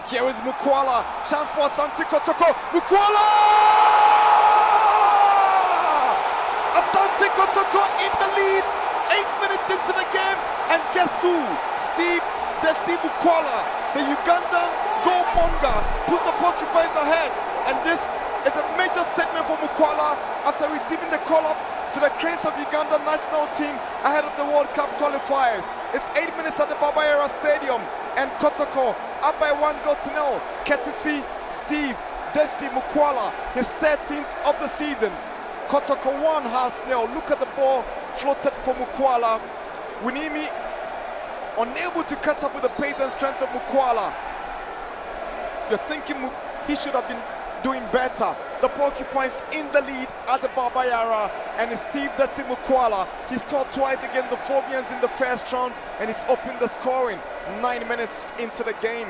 Here is Mukwala, chance for Asante Kotoko. Mukwala! Asante Kotoko in the lead, 8 minutes into the game, and guess who? Steve Desi Mukwala, the Ugandan goalmonger, puts the Porcupines ahead, and this is a major statement for Mukwala after receiving the call-up to the cranes of Uganda national team ahead of the World Cup qualifiers. It's 8 minutes at the Baba Yara Stadium, and Kotoko up by 1-0, courtesy Steve Desi Mukwala, his 13th of the season. Kotoko 1-0. Look at the ball floated for Mukwala. Winimi unable to catch up with the pace and strength of Mukwala. You're thinking he should have been doing better. The Porcupines in the lead at the Baba Yara, and it's Steve Desi Mukwala. He scored twice against the Phobians in the first round, and he's opened the scoring 9 minutes into the game.